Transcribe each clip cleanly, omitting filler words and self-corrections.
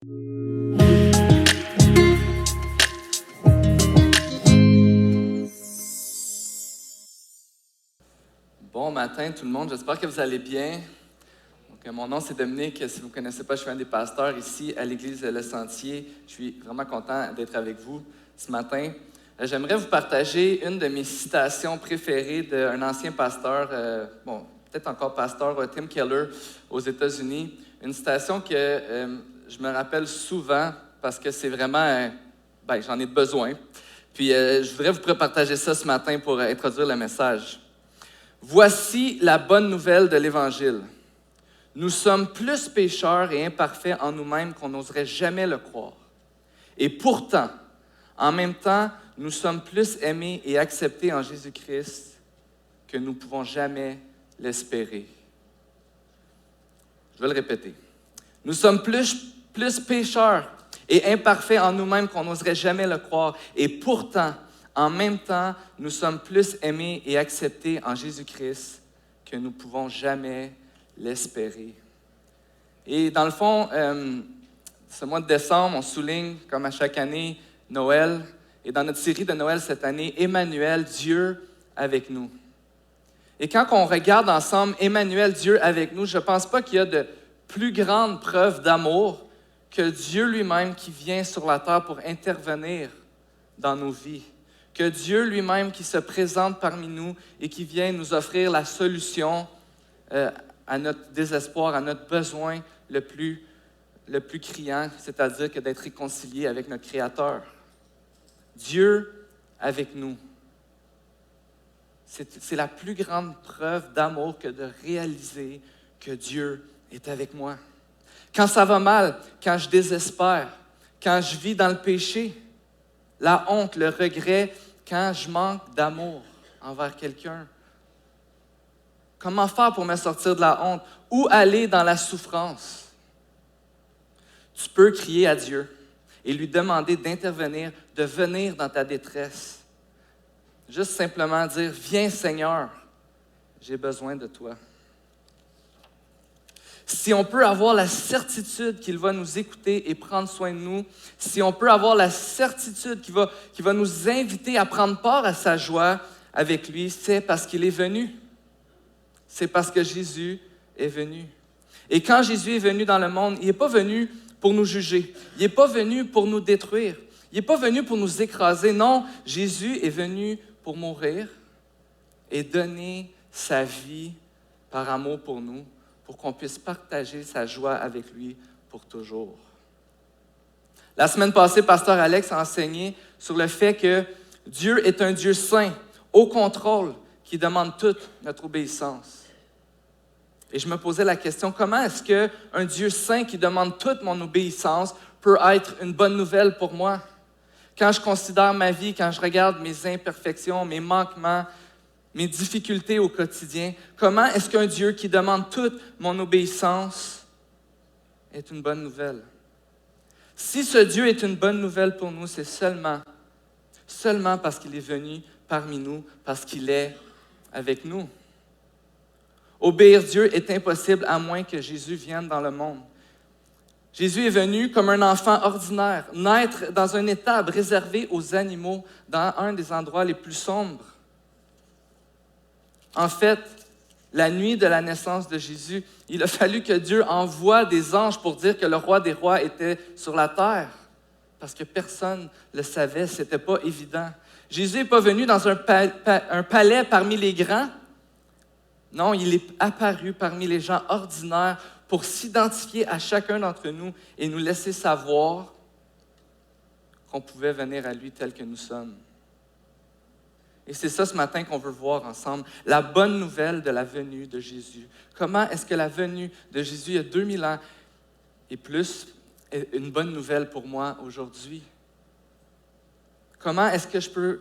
Bon matin tout le monde, j'espère que vous allez bien. Donc, mon nom c'est Dominique, si vous ne connaissez pas, je suis un des pasteurs ici à l'église Le Sentier. Je suis vraiment content d'être avec vous ce matin. J'aimerais vous partager une de mes citations préférées d'un ancien pasteur, peut-être encore pasteur, Tim Keller aux États-Unis. Une citation que je me rappelle souvent parce que c'est vraiment, j'en ai besoin. Puis je voudrais vous partager ça ce matin pour introduire le message. Voici la bonne nouvelle de l'Évangile. Nous sommes plus pécheurs et imparfaits en nous-mêmes qu'on n'oserait jamais le croire. Et pourtant, en même temps, nous sommes plus aimés et acceptés en Jésus-Christ que nous ne pouvons jamais l'espérer. Je vais le répéter. Nous sommes plus pécheurs et imparfaits en nous-mêmes qu'on n'oserait jamais le croire. Et pourtant, en même temps, nous sommes plus aimés et acceptés en Jésus-Christ que nous ne pouvons jamais l'espérer. Et dans le fond, ce mois de décembre, on souligne, comme à chaque année, Noël. Et dans notre série de Noël cette année, Emmanuel, Dieu avec nous. Et quand on regarde ensemble Emmanuel, Dieu avec nous, je ne pense pas qu'il y a de plus grande preuve d'amour que Dieu lui-même qui vient sur la terre pour intervenir dans nos vies. Que Dieu lui-même qui se présente parmi nous et qui vient nous offrir la solution à notre désespoir, à notre besoin le plus criant, c'est-à-dire que d'être réconcilié avec notre Créateur. Dieu avec nous. C'est la plus grande preuve d'amour que de réaliser que Dieu est avec moi. Quand ça va mal, quand je désespère, quand je vis dans le péché, la honte, le regret, quand je manque d'amour envers quelqu'un. Comment faire pour me sortir de la honte? Où aller dans la souffrance? Tu peux crier à Dieu et lui demander d'intervenir, de venir dans ta détresse. Juste simplement dire, viens Seigneur, j'ai besoin de toi. Si on peut avoir la certitude qu'il va nous écouter et prendre soin de nous, si on peut avoir la certitude qu'il va nous inviter à prendre part à sa joie avec lui, c'est parce qu'il est venu. C'est parce que Jésus est venu. Et quand Jésus est venu dans le monde, il n'est pas venu pour nous juger. Il n'est pas venu pour nous détruire. Il n'est pas venu pour nous écraser. Non, Jésus est venu pour mourir et donner sa vie par amour pour nous, pour qu'on puisse partager sa joie avec lui pour toujours. La semaine passée, Pasteur Alex a enseigné sur le fait que Dieu est un Dieu saint, au contrôle, qui demande toute notre obéissance. Et je me posais la question, comment est-ce qu'un Dieu saint qui demande toute mon obéissance peut être une bonne nouvelle pour moi? Quand je considère ma vie, quand je regarde mes imperfections, mes manquements, mes difficultés au quotidien, comment est-ce qu'un Dieu qui demande toute mon obéissance est une bonne nouvelle? Si ce Dieu est une bonne nouvelle pour nous, c'est seulement parce qu'il est venu parmi nous, parce qu'il est avec nous. Obéir Dieu est impossible à moins que Jésus vienne dans le monde. Jésus est venu comme un enfant ordinaire, naître dans un étable réservé aux animaux, dans un des endroits les plus sombres. En fait, la nuit de la naissance de Jésus, il a fallu que Dieu envoie des anges pour dire que le roi des rois était sur la terre, parce que personne ne le savait, ce n'était pas évident. Jésus n'est pas venu dans un palais parmi les grands. Non, il est apparu parmi les gens ordinaires pour s'identifier à chacun d'entre nous et nous laisser savoir qu'on pouvait venir à lui tel que nous sommes. Et c'est ça ce matin qu'on veut voir ensemble, la bonne nouvelle de la venue de Jésus. Comment est-ce que la venue de Jésus il y a 2000 ans et plus est une bonne nouvelle pour moi aujourd'hui? Comment est-ce que je peux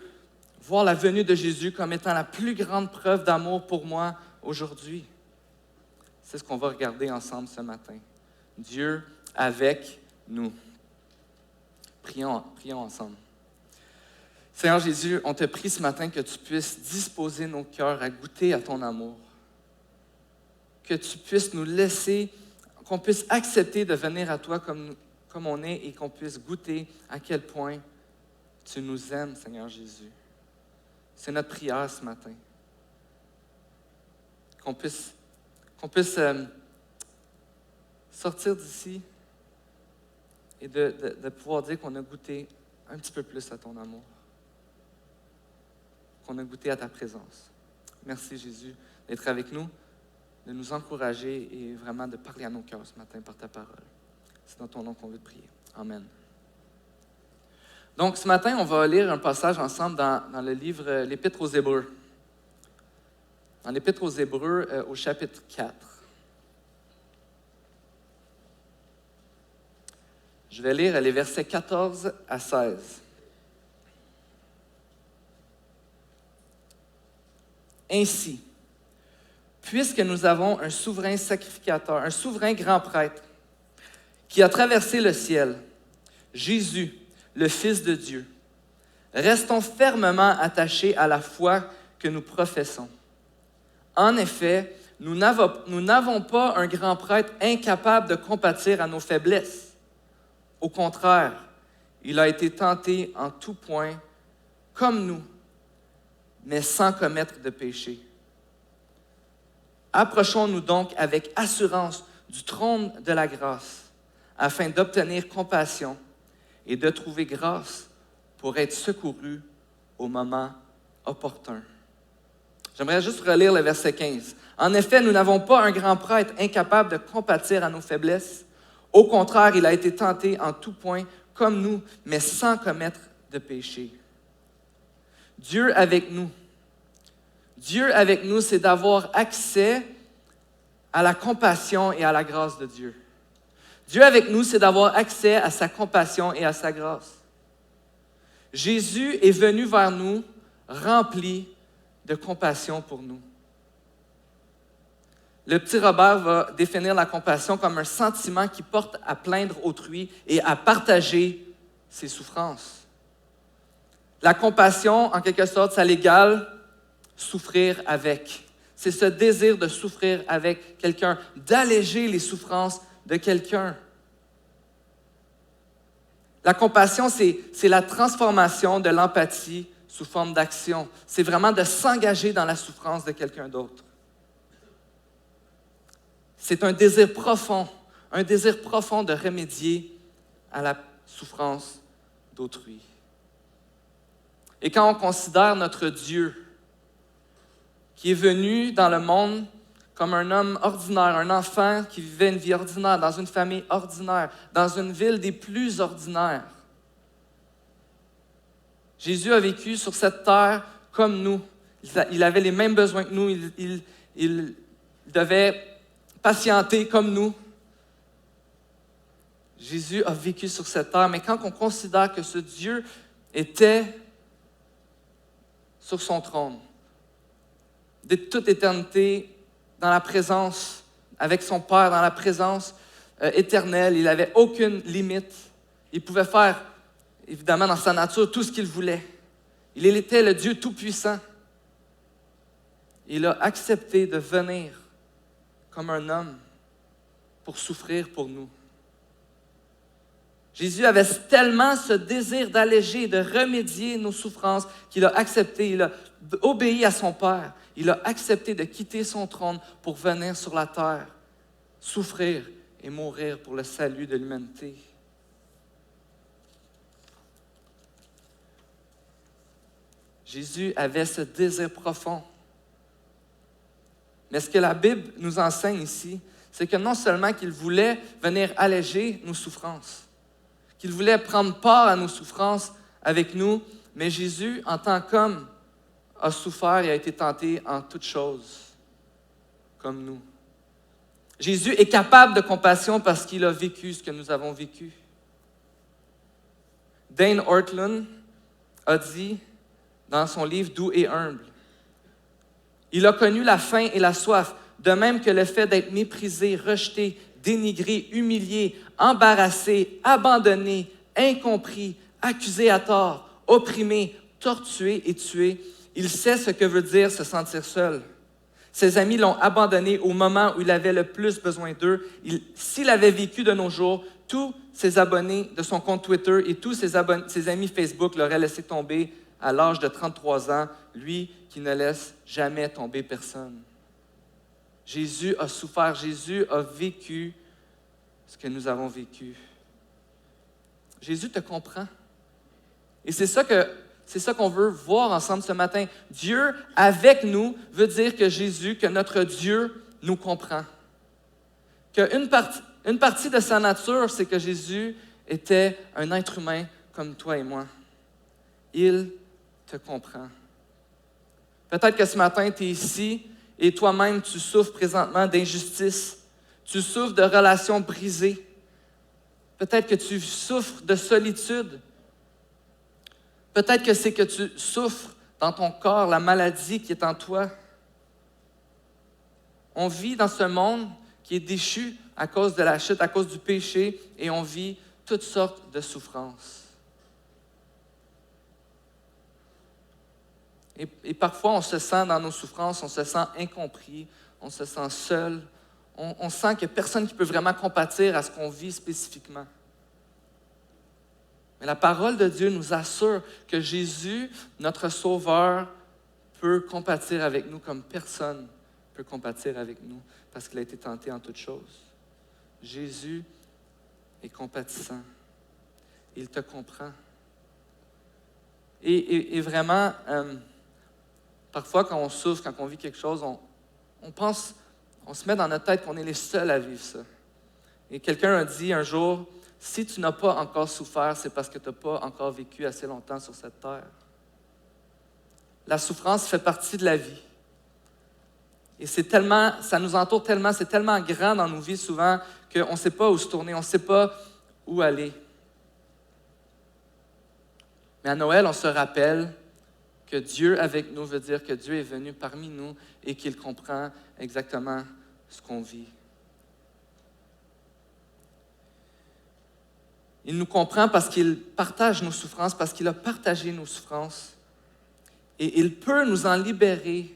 voir la venue de Jésus comme étant la plus grande preuve d'amour pour moi aujourd'hui? C'est ce qu'on va regarder ensemble ce matin. Dieu avec nous. Prions ensemble. Seigneur Jésus, on te prie ce matin que tu puisses disposer nos cœurs à goûter à ton amour. Que tu puisses nous laisser, qu'on puisse accepter de venir à toi comme comme on est et qu'on puisse goûter à quel point tu nous aimes, Seigneur Jésus. C'est notre prière ce matin. Qu'on puisse sortir d'ici et de pouvoir dire qu'on a goûté un petit peu plus à ton amour. Qu'on a goûté à ta présence. Merci Jésus d'être avec nous, de nous encourager et vraiment de parler à nos cœurs ce matin par ta parole. C'est dans ton nom qu'on veut te prier. Amen. Donc ce matin, on va lire un passage ensemble dans le livre l'Épître aux Hébreux. Dans l'Épître aux Hébreux, au chapitre 4. Je vais lire les versets 14 à 16. Ainsi, puisque nous avons un souverain sacrificateur, un souverain grand prêtre, qui a traversé le ciel, Jésus, le Fils de Dieu, restons fermement attachés à la foi que nous professons. En effet, nous n'avons pas un grand prêtre incapable de compatir à nos faiblesses. Au contraire, il a été tenté en tout point, comme nous, mais sans commettre de péché. Approchons-nous donc avec assurance du trône de la grâce, afin d'obtenir compassion et de trouver grâce pour être secourus au moment opportun. J'aimerais juste relire le verset 15. En effet, nous n'avons pas un grand prêtre incapable de compatir à nos faiblesses. Au contraire, il a été tenté en tout point, comme nous, mais sans commettre de péché. Dieu avec nous, c'est d'avoir accès à la compassion et à la grâce de Dieu. Dieu avec nous, c'est d'avoir accès à sa compassion et à sa grâce. Jésus est venu vers nous rempli de compassion pour nous. Le petit Robert va définir la compassion comme un sentiment qui porte à plaindre autrui et à partager ses souffrances. La compassion, en quelque sorte, ça l'égale souffrir avec. C'est ce désir de souffrir avec quelqu'un, d'alléger les souffrances de quelqu'un. La compassion, c'est la transformation de l'empathie sous forme d'action. C'est vraiment de s'engager dans la souffrance de quelqu'un d'autre. C'est un désir profond de remédier à la souffrance d'autrui. Et quand on considère notre Dieu, qui est venu dans le monde comme un homme ordinaire, un enfant qui vivait une vie ordinaire, dans une famille ordinaire, dans une ville des plus ordinaires. Jésus a vécu sur cette terre comme nous. Il avait les mêmes besoins que nous. Il devait patienter comme nous. Jésus a vécu sur cette terre, mais quand on considère que ce Dieu était sur son trône, de toute éternité, dans la présence, avec son Père, dans la présence éternelle, il n'avait aucune limite. Il pouvait faire, évidemment, dans sa nature, tout ce qu'il voulait. Il était le Dieu tout-puissant. Il a accepté de venir comme un homme pour souffrir pour nous. Jésus avait tellement ce désir d'alléger, de remédier nos souffrances qu'il a accepté, il a obéi à son Père. Il a accepté de quitter son trône pour venir sur la terre, souffrir et mourir pour le salut de l'humanité. Jésus avait ce désir profond. Mais ce que la Bible nous enseigne ici, c'est que non seulement qu'il voulait venir alléger nos souffrances, qu'il voulait prendre part à nos souffrances avec nous, mais Jésus, en tant qu'homme, a souffert et a été tenté en toutes choses, comme nous. Jésus est capable de compassion parce qu'il a vécu ce que nous avons vécu. Dane Ortlund a dit dans son livre « Doux et humble », il a connu la faim et la soif, de même que le fait d'être méprisé, rejeté, dénigré, humilié, embarrassé, abandonné, incompris, accusé à tort, opprimé, torturé et tué. Il sait ce que veut dire se sentir seul. Ses amis l'ont abandonné au moment où il avait le plus besoin d'eux. S'il avait vécu de nos jours, tous ses abonnés de son compte Twitter et tous ses amis Facebook l'auraient laissé tomber à l'âge de 33 ans, lui qui ne laisse jamais tomber personne. Jésus a souffert, Jésus a vécu ce que nous avons vécu. Jésus te comprend. Et c'est ça qu'on veut voir ensemble ce matin. Dieu avec nous veut dire que Jésus, que notre Dieu nous comprend. Une partie de sa nature, c'est que Jésus était un être humain comme toi et moi. Il te comprend. Peut-être que ce matin, tu es ici et toi-même, tu souffres présentement d'injustice. Tu souffres de relations brisées. Peut-être que tu souffres de solitude. Peut-être que c'est que tu souffres dans ton corps la maladie qui est en toi. On vit dans ce monde qui est déchu à cause de la chute, à cause du péché, et on vit toutes sortes de souffrances. Et parfois, on se sent dans nos souffrances, on se sent incompris, on se sent seul, on sent qu'il n'y a personne qui peut vraiment compatir à ce qu'on vit spécifiquement. Mais la parole de Dieu nous assure que Jésus, notre Sauveur, peut compatir avec nous comme personne ne peut compatir avec nous parce qu'il a été tenté en toutes choses. Jésus est compatissant. Il te comprend. Et vraiment, parfois quand on souffre, quand on vit quelque chose, on se met dans notre tête qu'on est les seuls à vivre ça. Et quelqu'un a dit un jour, si tu n'as pas encore souffert, c'est parce que tu n'as pas encore vécu assez longtemps sur cette terre. La souffrance fait partie de la vie. Et ça nous entoure tellement, c'est tellement grand dans nos vies souvent qu'on ne sait pas où se tourner, on ne sait pas où aller. Mais à Noël, on se rappelle que Dieu avec nous veut dire que Dieu est venu parmi nous et qu'il comprend exactement ce qu'on vit. Il nous comprend parce qu'il partage nos souffrances, parce qu'il a partagé nos souffrances. Et il peut nous en libérer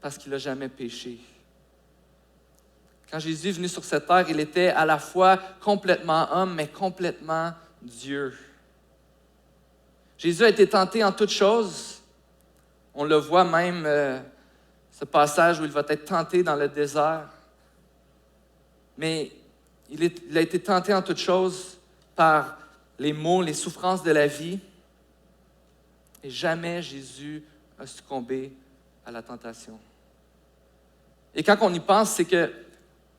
parce qu'il n'a jamais péché. Quand Jésus est venu sur cette terre, il était à la fois complètement homme, mais complètement Dieu. Jésus a été tenté en toutes choses. On le voit même, ce passage où il va être tenté dans le désert. Mais il a été tenté en toutes choses par les maux, les souffrances de la vie. Et jamais Jésus a succombé à la tentation. Et quand on y pense, c'est que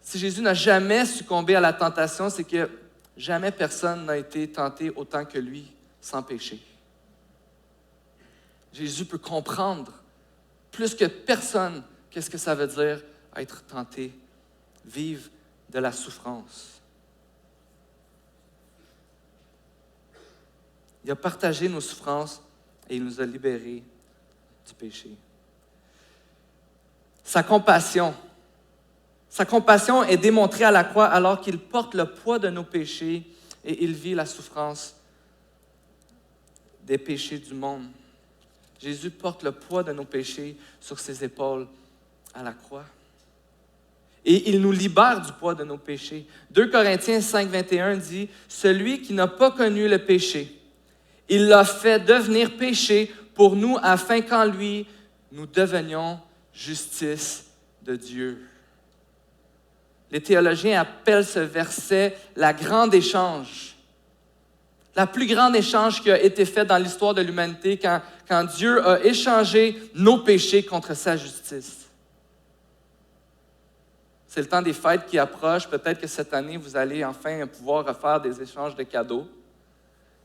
si Jésus n'a jamais succombé à la tentation, c'est que jamais personne n'a été tenté autant que lui, sans péché. Jésus peut comprendre plus que personne qu'est-ce que ça veut dire être tenté, vivre de la souffrance. Il a partagé nos souffrances et il nous a libérés du péché. Sa compassion est démontrée à la croix alors qu'il porte le poids de nos péchés et il vit la souffrance des péchés du monde. Jésus porte le poids de nos péchés sur ses épaules à la croix. Et il nous libère du poids de nos péchés. 2 Corinthiens 5, 21 dit « Celui qui n'a pas connu le péché, il l'a fait devenir péché pour nous afin qu'en lui, nous devenions justice de Dieu. » Les théologiens appellent ce verset la grande échange. La plus grande échange qui a été fait dans l'histoire de l'humanité quand Dieu a échangé nos péchés contre sa justice. C'est le temps des fêtes qui approche. Peut-être que cette année, vous allez enfin pouvoir refaire des échanges de cadeaux.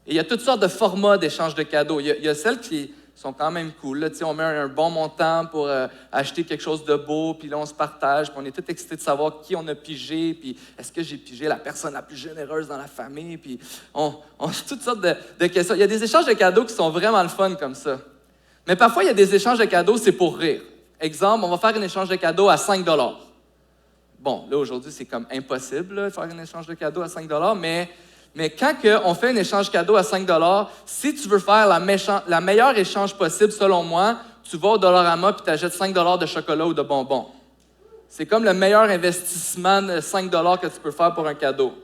Et il y a toutes sortes de formats d'échanges de cadeaux. Il y a celles qui sont quand même cool. Là, on met un bon montant pour acheter quelque chose de beau, puis là, on se partage, puis on est tous excités de savoir qui on a pigé, puis est-ce que j'ai pigé la personne la plus généreuse dans la famille, puis on toutes sortes de questions. Il y a des échanges de cadeaux qui sont vraiment le fun comme ça. Mais parfois, il y a des échanges de cadeaux, c'est pour rire. Exemple, on va faire un échange de cadeaux à 5 $. Bon, là, aujourd'hui, c'est comme impossible là, de faire un échange de cadeaux à 5 $, mais quand on fait un échange cadeau à 5 $, si tu veux faire la meilleure échange possible, selon moi, tu vas au Dollarama et tu achètes 5 $ de chocolat ou de bonbons. C'est comme le meilleur investissement de 5 $ que tu peux faire pour un cadeau.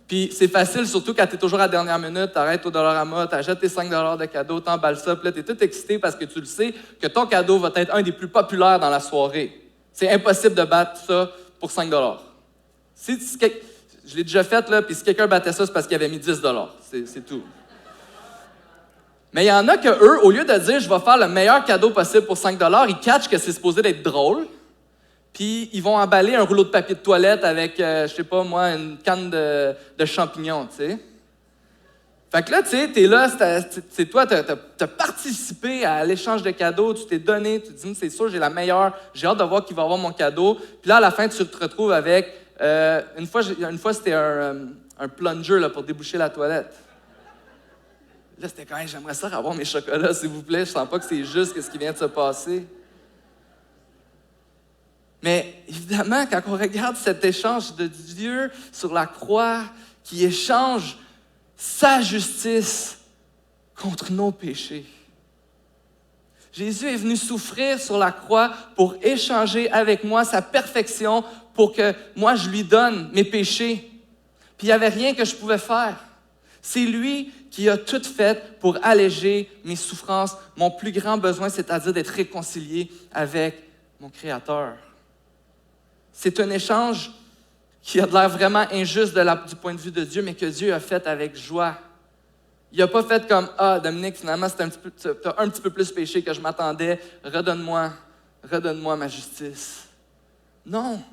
Puis c'est facile, surtout quand tu es toujours à la dernière minute, tu arrêtes au Dollarama, tu achètes tes 5 de cadeau, tu emballes ça, puis là, tu es tout excité parce que tu le sais que ton cadeau va être un des plus populaires dans la soirée. C'est impossible de battre ça pour 5 Je l'ai déjà fait, là, puis si quelqu'un battait ça, c'est parce qu'il avait mis 10 c'est tout. Mais il y en a que eux, au lieu de dire « je vais faire le meilleur cadeau possible pour 5 ils catchent que c'est supposé d'être drôle, puis ils vont emballer un rouleau de papier de toilette avec, je sais pas moi, une canne de champignons, tu sais. Fait que là, tu sais, t'es là, c'est toi, t'as participé à l'échange de cadeaux, tu t'es donné, tu te dis, c'est sûr, j'ai la meilleure, j'ai hâte de voir qui va avoir mon cadeau. Puis là, à la fin, tu te retrouves avec, une fois c'était un plunger là, pour déboucher la toilette. Là, c'était quand même, j'aimerais ça avoir mes chocolats, s'il vous plaît, je sens pas que c'est juste ce qui vient de se passer. Mais évidemment, quand on regarde cet échange de Dieu sur la croix, qui échange sa justice contre nos péchés. Jésus est venu souffrir sur la croix pour échanger avec moi sa perfection pour que moi je lui donne mes péchés. Puis il n'y avait rien que je pouvais faire. C'est lui qui a tout fait pour alléger mes souffrances, mon plus grand besoin, c'est-à-dire d'être réconcilié avec mon Créateur. C'est un échange qui a de l'air vraiment injuste du point de vue de Dieu, mais que Dieu a fait avec joie. Il n'a pas fait comme « Ah, Dominique, finalement, tu as un petit peu plus péché que je m'attendais, redonne-moi ma justice. » Non.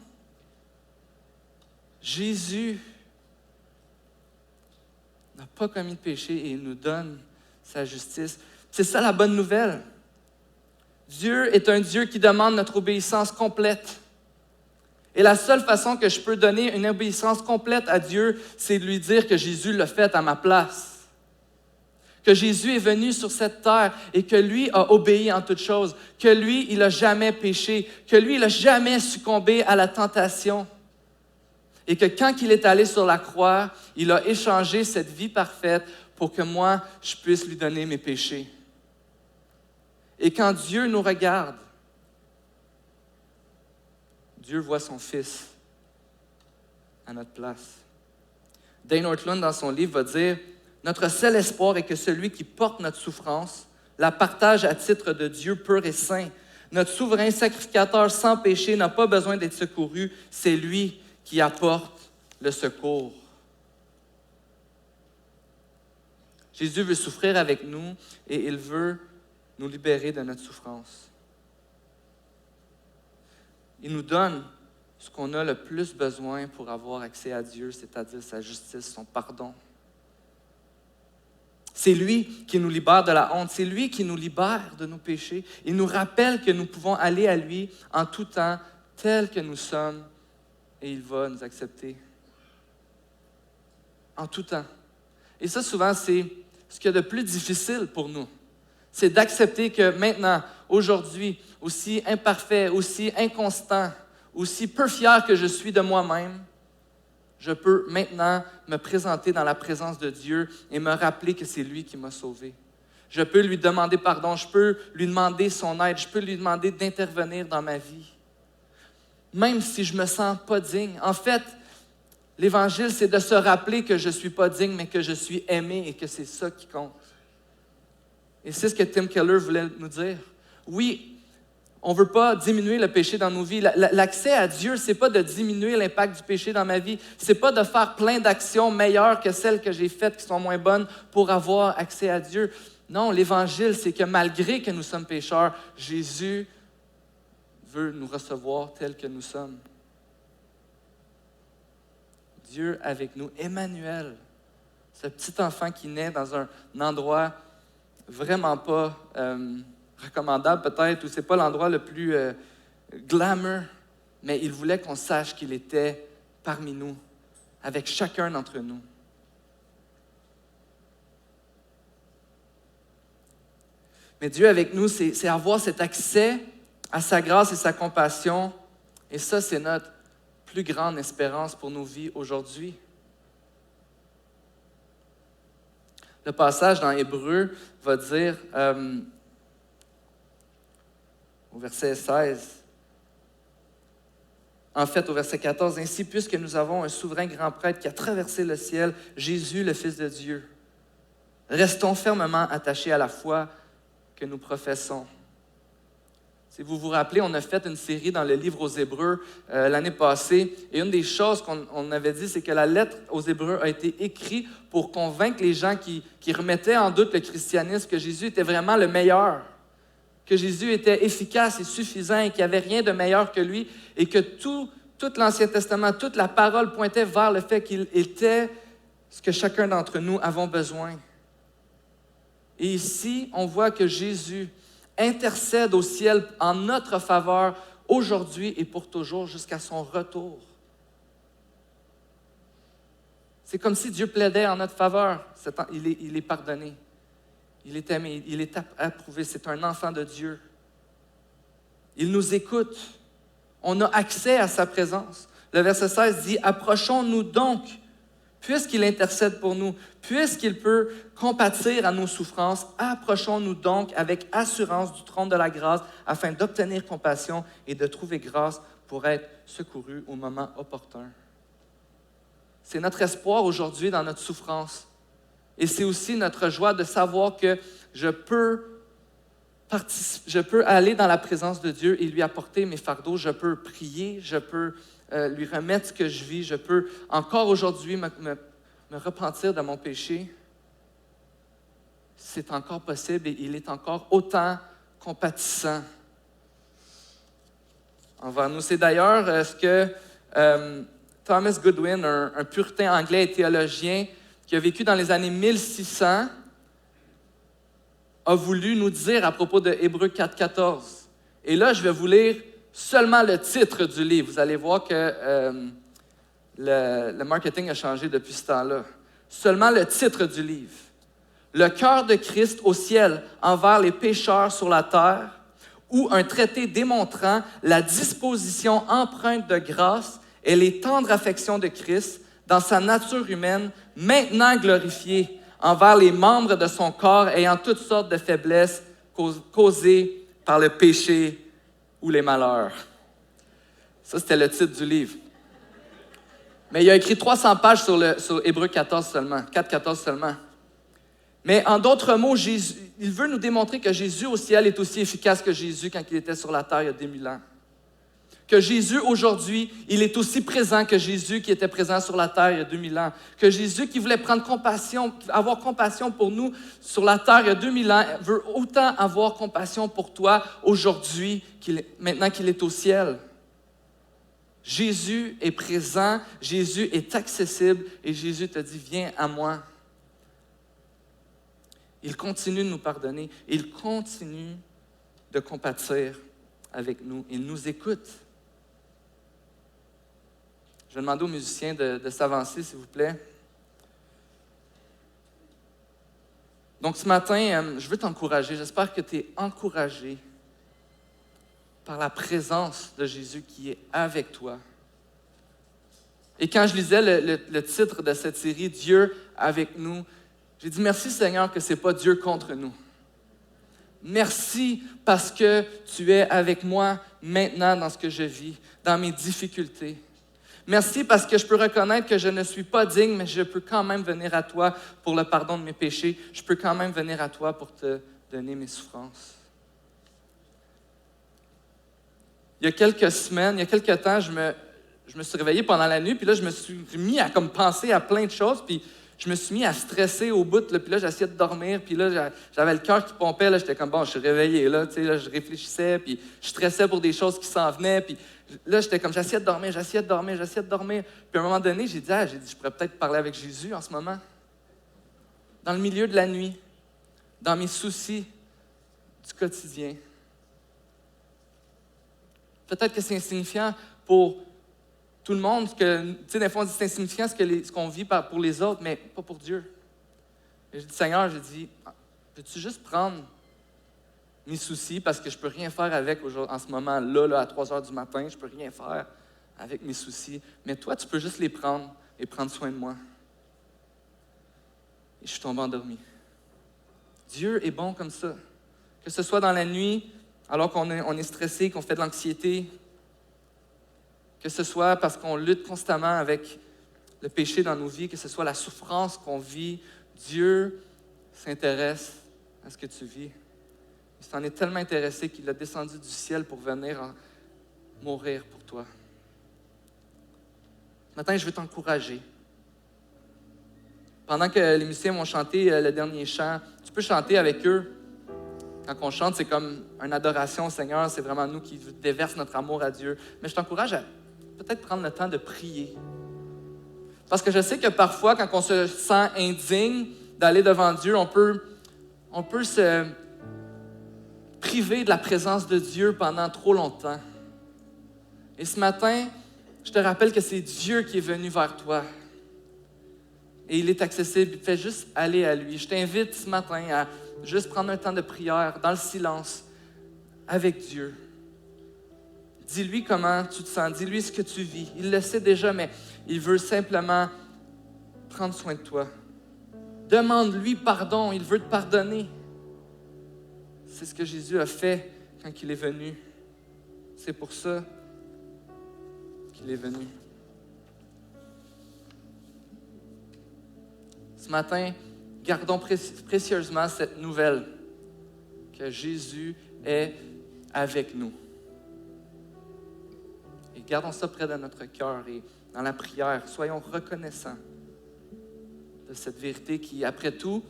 Jésus n'a pas commis de péché et il nous donne sa justice. C'est ça la bonne nouvelle. Dieu est un Dieu qui demande notre obéissance complète. Et la seule façon que je peux donner une obéissance complète à Dieu, c'est de lui dire que Jésus l'a fait à ma place. Que Jésus est venu sur cette terre et que lui a obéi en toutes choses. Que lui, il n'a jamais péché. Que lui, il n'a jamais succombé à la tentation. Et que quand il est allé sur la croix, il a échangé cette vie parfaite pour que moi, je puisse lui donner mes péchés. Et quand Dieu nous regarde, Dieu voit son Fils à notre place. Dane Ortlund, dans son livre, va dire « Notre seul espoir est que celui qui porte notre souffrance la partage à titre de Dieu pur et saint. Notre souverain sacrificateur sans péché n'a pas besoin d'être secouru, c'est lui qui apporte le secours. » Jésus veut souffrir avec nous et il veut nous libérer de notre souffrance. Il nous donne ce qu'on a le plus besoin pour avoir accès à Dieu, c'est-à-dire sa justice, son pardon. C'est lui qui nous libère de la honte, c'est lui qui nous libère de nos péchés. Il nous rappelle que nous pouvons aller à lui en tout temps, tel que nous sommes, et il va nous accepter. En tout temps. Et ça, souvent, c'est ce qu'il y a de plus difficile pour nous. C'est d'accepter que maintenant, aujourd'hui, aussi imparfait, aussi inconstant, aussi peu fier que je suis de moi-même, je peux maintenant me présenter dans la présence de Dieu et me rappeler que c'est lui qui m'a sauvé. Je peux lui demander pardon, je peux lui demander son aide, je peux lui demander d'intervenir dans ma vie. Même si je ne me sens pas digne. En fait, l'Évangile, c'est de se rappeler que je ne suis pas digne, mais que je suis aimé et que c'est ça qui compte. Et c'est ce que Tim Keller voulait nous dire. Oui, on ne veut pas diminuer le péché dans nos vies. L'accès à Dieu, ce n'est pas de diminuer l'impact du péché dans ma vie. Ce n'est pas de faire plein d'actions meilleures que celles que j'ai faites qui sont moins bonnes pour avoir accès à Dieu. Non, l'Évangile, c'est que malgré que nous sommes pécheurs, Jésus veut nous recevoir tels que nous sommes. Dieu avec nous, Emmanuel, ce petit enfant qui naît dans un endroit vraiment pas recommandable peut-être, ou c'est pas l'endroit le plus glamour, mais il voulait qu'on sache qu'il était parmi nous, avec chacun d'entre nous. Mais Dieu avec nous, c'est avoir cet accès à sa grâce et sa compassion, et ça, c'est notre plus grande espérance pour nos vies aujourd'hui. Le passage dans Hébreux va dire, au verset 16, En fait, au verset 14, « Ainsi, puisque nous avons un souverain grand prêtre qui a traversé le ciel, Jésus, le Fils de Dieu, restons fermement attachés à la foi que nous professons. » Si vous vous rappelez, on a fait une série dans le livre aux Hébreux l'année passée, et une des choses qu'on avait dit, c'est que la lettre aux Hébreux a été écrite pour convaincre les gens qui remettaient en doute le christianisme que Jésus était vraiment le meilleur, que Jésus était efficace et suffisant et qu'il n'y avait rien de meilleur que lui, et que tout l'Ancien Testament, toute la parole pointait vers le fait qu'il était ce que chacun d'entre nous avons besoin. Et ici, on voit que Jésus intercède au ciel en notre faveur aujourd'hui et pour toujours jusqu'à son retour. C'est comme si Dieu plaidait en notre faveur. Il est pardonné. Il est aimé. Il est approuvé. C'est un enfant de Dieu. Il nous écoute. On a accès à sa présence. Le verset 16 dit « Approchons-nous donc, puisqu'il intercède pour nous, puisqu'il peut compatir à nos souffrances, approchons-nous donc avec assurance du trône de la grâce afin d'obtenir compassion et de trouver grâce pour être secourus au moment opportun. » C'est notre espoir aujourd'hui dans notre souffrance. Et c'est aussi notre joie de savoir que je peux aller dans la présence de Dieu et lui apporter mes fardeaux. Je peux prier, je peux lui remettre ce que je vis. Je peux encore aujourd'hui me repentir de mon péché. C'est encore possible et il est encore autant compatissant envers nous. C'est d'ailleurs ce que Thomas Goodwin, un puritain anglais et théologien qui a vécu dans les années 1600, a voulu nous dire à propos de Hébreux 4.14. Et là, je vais vous lire seulement le titre du livre. Vous allez voir que le marketing a changé depuis ce temps-là. Seulement le titre du livre. « Le cœur de Christ au ciel envers les pécheurs sur la terre » ou un traité démontrant la disposition empreinte de grâce et les tendres affections de Christ dans sa nature humaine, maintenant glorifiée, envers les membres de son corps ayant toutes sortes de faiblesses causées par le péché ou les malheurs. Ça, c'était le titre du livre. Mais il a écrit 300 pages sur Hébreux 14 seulement, 4.14 seulement. Mais en d'autres mots, il veut nous démontrer que Jésus au ciel est aussi efficace que Jésus quand il était sur la terre il y a 2000 ans. Que Jésus, aujourd'hui, il est aussi présent que Jésus qui était présent sur la terre il y a 2000 ans. Que Jésus qui voulait prendre compassion, avoir compassion pour nous sur la terre il y a 2000 ans, veut autant avoir compassion pour toi aujourd'hui, maintenant qu'il est au ciel. Jésus est présent, Jésus est accessible et Jésus te dit « Viens à moi ». Il continue de nous pardonner, il continue de compatir avec nous, il nous écoute. Je vais demander aux musiciens de s'avancer, s'il vous plaît. Donc, ce matin, je veux t'encourager. J'espère que tu es encouragé par la présence de Jésus qui est avec toi. Et quand je lisais le titre de cette série, « Dieu avec nous », j'ai dit « Merci Seigneur que ce n'est pas Dieu contre nous. Merci parce que tu es avec moi maintenant dans ce que je vis, dans mes difficultés. Merci parce que je peux reconnaître que je ne suis pas digne, mais je peux quand même venir à toi pour le pardon de mes péchés. Je peux quand même venir à toi pour te donner mes souffrances. » Il y a quelques semaines, il y a quelques temps, je me suis réveillé pendant la nuit, puis là, je me suis mis à penser à plein de choses, puis je me suis mis à stresser au bout, là, puis là, j'essayais de dormir, puis là, j'avais le cœur qui pompait, là, j'étais comme, bon, je suis réveillé, là, tu sais, là, je réfléchissais, puis je stressais pour des choses qui s'en venaient, puis là, j'étais comme, j'essayais de dormir, puis à un moment donné, j'ai dit, je pourrais peut-être parler avec Jésus en ce moment, dans le milieu de la nuit, dans mes soucis du quotidien. Peut-être que c'est insignifiant pour tout le monde, tu sais, des fois, on dit c'est insignifiant ce qu'on vit pour les autres, mais pas pour Dieu. Et j'ai dit, Seigneur, peux-tu juste prendre mes soucis parce que je ne peux rien faire avec en ce moment-là, à 3 heures du matin, je ne peux rien faire avec mes soucis. Mais toi, tu peux juste les prendre et prendre soin de moi. Et je suis tombé endormi. Dieu est bon comme ça. Que ce soit dans la nuit, alors qu'on est stressé, qu'on fait de l'anxiété, Que ce soit parce qu'on lutte constamment avec le péché dans nos vies, que ce soit la souffrance qu'on vit, Dieu s'intéresse à ce que tu vis. Il s'en est tellement intéressé qu'il a descendu du ciel pour venir mourir pour toi. Ce matin, je veux t'encourager. Pendant que les musiciens vont chanter le dernier chant, tu peux chanter avec eux. Quand on chante, c'est comme une adoration au Seigneur. C'est vraiment nous qui déverse notre amour à Dieu. Mais je t'encourage à peut-être prendre le temps de prier. Parce que je sais que parfois, quand on se sent indigne d'aller devant Dieu, on peut se priver de la présence de Dieu pendant trop longtemps. Et ce matin, je te rappelle que c'est Dieu qui est venu vers toi. Et il est accessible. Fais juste aller à lui. Je t'invite ce matin à juste prendre un temps de prière dans le silence avec Dieu. Dis-lui comment tu te sens. Dis-lui ce que tu vis. Il le sait déjà, mais il veut simplement prendre soin de toi. Demande-lui pardon. Il veut te pardonner. C'est ce que Jésus a fait quand il est venu. C'est pour ça qu'il est venu. Ce matin, gardons précieusement cette nouvelle que Jésus est avec nous. Et gardons ça près de notre cœur et dans la prière, soyons reconnaissants de cette vérité qui, après tout,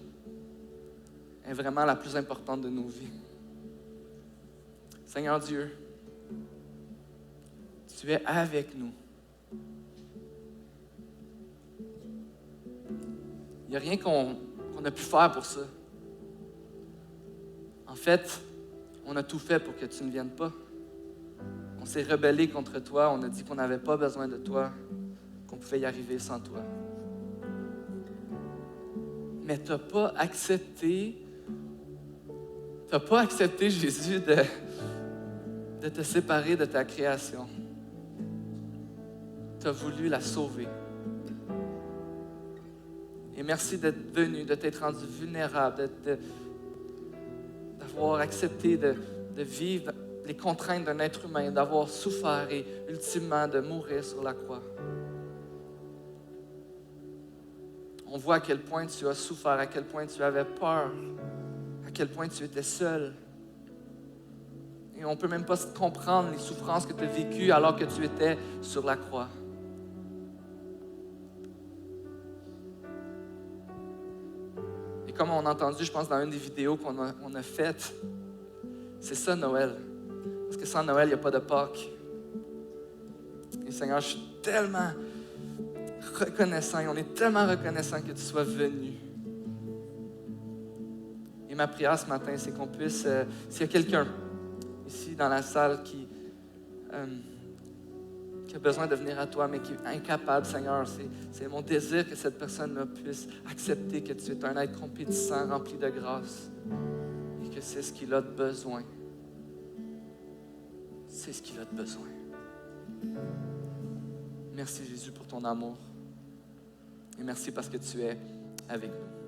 est vraiment la plus importante de nos vies. Seigneur Dieu, tu es avec nous. Il n'y a rien qu'on a pu faire pour ça. En fait, on a tout fait pour que tu ne viennes pas. On s'est rebellé contre toi, on a dit qu'on n'avait pas besoin de toi, qu'on pouvait y arriver sans toi. Mais tu n'as pas accepté Jésus, de te séparer de ta création. Tu as voulu la sauver. Et merci d'être venu, de t'être rendu vulnérable, d'avoir accepté de vivre les contraintes d'un être humain, d'avoir souffert et ultimement de mourir sur la croix. On voit à quel point tu as souffert, à quel point tu avais peur, à quel point tu étais seul. Et on ne peut même pas comprendre les souffrances que tu as vécues alors que tu étais sur la croix. Et comme on a entendu, je pense, dans une des vidéos qu'on a faites, c'est ça Noël. Parce que sans Noël, il n'y a pas de Pâques. Et Seigneur, je suis tellement reconnaissant, et on est tellement reconnaissant que tu sois venu. Et ma prière ce matin, c'est qu'on puisse, s'il y a quelqu'un ici dans la salle qui a besoin de venir à toi, mais qui est incapable, Seigneur, c'est mon désir que cette personne puisse accepter que tu es un être compétissant, rempli de grâce, et que c'est ce qu'il a de besoin. C'est ce qu'il a de besoin. Merci Jésus pour ton amour. Et merci parce que tu es avec nous.